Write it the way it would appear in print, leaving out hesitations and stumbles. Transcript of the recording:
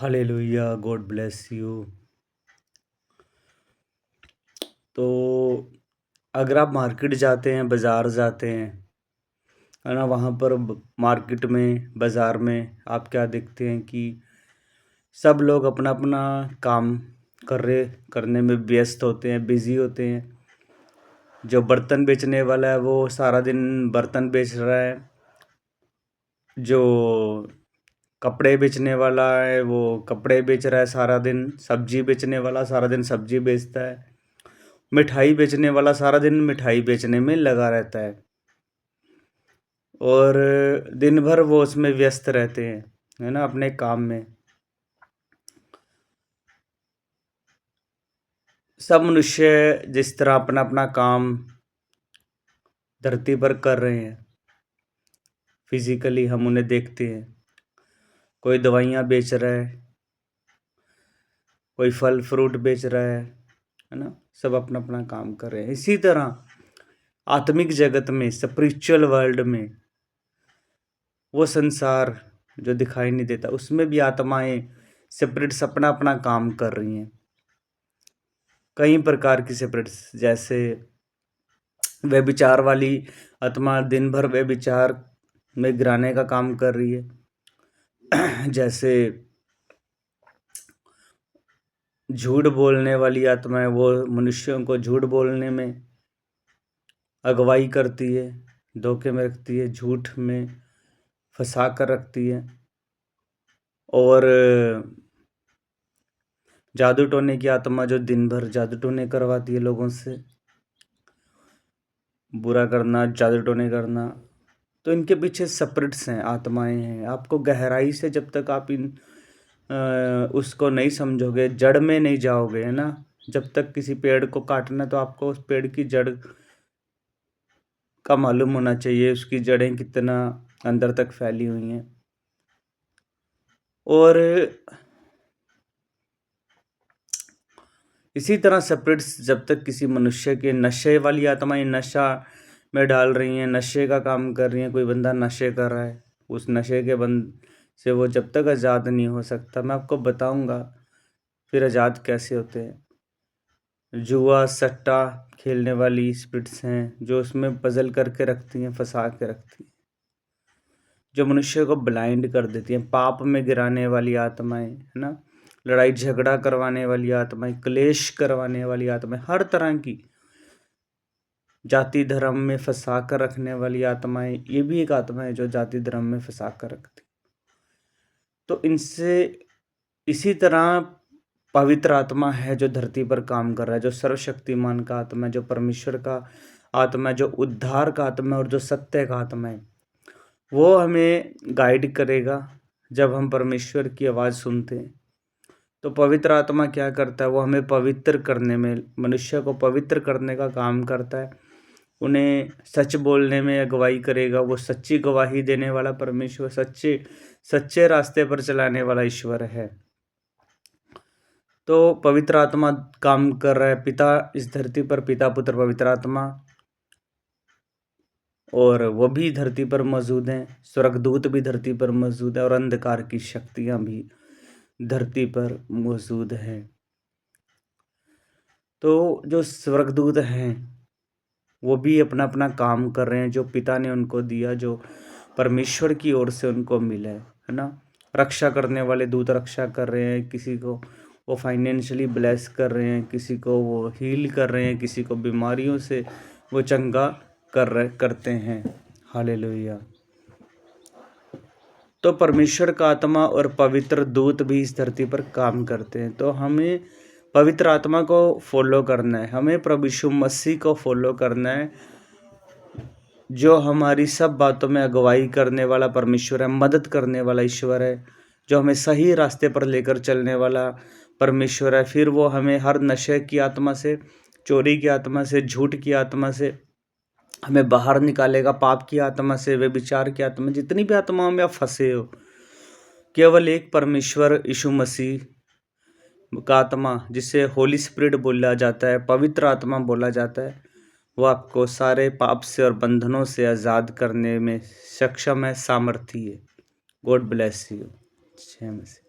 Hallelujah, God bless you. तो अगर आप मार्केट जाते हैं, बाज़ार जाते हैं, है ना, वहाँ पर मार्केट में, बाज़ार में आप क्या देखते हैं कि सब लोग अपना अपना काम करने में व्यस्त होते हैं, बिज़ी होते हैं। जो बर्तन बेचने वाला है वो सारा दिन बर्तन बेच रहा है। जो कपड़े बेचने वाला है वो कपड़े बेच रहा है सारा दिन। सब्जी बेचने वाला सारा दिन सब्जी बेचता है। मिठाई बेचने वाला सारा दिन मिठाई बेचने में लगा रहता है और दिन भर वो उसमें व्यस्त रहते हैं, है ना, अपने काम में। सब मनुष्य जिस तरह अपना अपना काम धरती पर कर रहे हैं, फिजिकली हम उन्हें देखते हैं। कोई दवाइयाँ बेच रहा है, कोई फल फ्रूट बेच रहा है ना। सब अपना अपना काम कर रहे हैं। इसी तरह आत्मिक जगत में, स्पिरिचुअल वर्ल्ड में, वो संसार जो दिखाई नहीं देता उसमें भी आत्माएं, स्पिरिट्स अपना अपना काम कर रही हैं। कई प्रकार की स्पिरिट्स, जैसे व्यभिचार वाली आत्मा दिन भर व्यभिचार में गिराने का काम कर रही है। जैसे झूठ बोलने वाली आत्मा है, वो मनुष्यों को झूठ बोलने में अगुवाई करती है, धोखे में रखती है, झूठ में फंसा कर रखती है। और जादू टोने की आत्मा जो दिन भर जादू टोने करवाती है लोगों से, बुरा करना, जादू टोने करना। तो इनके पीछे स्पिरिट्स हैं, आत्माएं हैं। आपको गहराई से जब तक आप उसको नहीं समझोगे, जड़ में नहीं जाओगे, है ना। जब तक किसी पेड़ को काटना तो आपको उस पेड़ की जड़ का मालूम होना चाहिए, उसकी जड़ें कितना अंदर तक फैली हुई हैं। और इसी तरह स्पिरिट्स जब तक किसी मनुष्य के, नशे वाली आत्माएं नशा में डाल रही हैं, नशे का काम कर रही हैं। कोई बंदा नशे कर रहा है, उस नशे के बंद से वो जब तक आज़ाद नहीं हो सकता। मैं आपको बताऊंगा फिर आज़ाद कैसे होते हैं। जुआ सट्टा खेलने वाली स्पिरिट्स हैं जो उसमें पजल करके रखती हैं, फंसा के रखती हैं, जो मनुष्य को ब्लाइंड कर देती हैं। पाप में गिराने वाली आत्माएं, है ना, लड़ाई झगड़ा करवाने वाली आत्माएं, क्लेश करवाने वाली आत्माएं, हर तरह की, जाति धर्म में फंसा कर रखने वाली आत्माएं। ये भी एक आत्मा है जो जाति धर्म में फंसा कर रखती। तो इनसे इसी तरह पवित्र आत्मा है जो धरती पर काम कर रहा है, जो सर्वशक्तिमान का आत्मा है, जो परमेश्वर का आत्मा है, जो उद्धार का आत्मा है और जो सत्य का आत्मा है। वो हमें गाइड करेगा जब हम परमेश्वर की आवाज़ सुनते हैं। तो पवित्र आत्मा क्या करता है, वो हमें पवित्र करने में, मनुष्य को पवित्र करने का काम करता है। उन्हें सच बोलने में अगुवाई करेगा। वो सच्ची गवाही देने वाला परमेश्वर, सच्चे रास्ते पर चलाने वाला ईश्वर है। तो पवित्र आत्मा काम कर रहा है, पिता इस धरती पर, पिता पुत्र पवित्र आत्मा, और वो भी धरती पर मौजूद हैं। स्वर्गदूत भी धरती पर मौजूद है और अंधकार की शक्तियां भी धरती पर मौजूद हैं। तो जो स्वर्गदूत हैं वो भी अपना अपना काम कर रहे हैं, जो पिता ने उनको दिया, जो परमेश्वर की ओर से उनको मिला है ना। रक्षा करने वाले दूत रक्षा कर रहे हैं, किसी को वो फाइनेंशियली ब्लेस कर रहे हैं, किसी को वो हील कर रहे हैं, किसी को बीमारियों से वो चंगा करते हैं। हालेलुया। तो परमेश्वर का आत्मा और पवित्र दूत भी इस धरती पर काम करते हैं। तो हमें पवित्र आत्मा को फॉलो करना है, हमें प्रभु यीशु मसीह को फॉलो करना है, जो हमारी सब बातों में अगुवाई करने वाला परमेश्वर है, मदद करने वाला ईश्वर है, जो हमें सही रास्ते पर लेकर चलने वाला परमेश्वर है। फिर वो हमें हर नशे की आत्मा से, चोरी की आत्मा से, झूठ की आत्मा से हमें बाहर निकालेगा, पाप की आत्मा से, व्यभिचार की आत्मा, जितनी भी आत्माओं में आप फंसे हो, केवल एक परमेश्वर यीशु मसीह का आत्मा, जिसे होली स्पिरिट बोला जाता है, पवित्र आत्मा बोला जाता है, वो आपको सारे पाप से और बंधनों से आज़ाद करने में सक्षम है, सामर्थी है। God bless you. जय मसीह।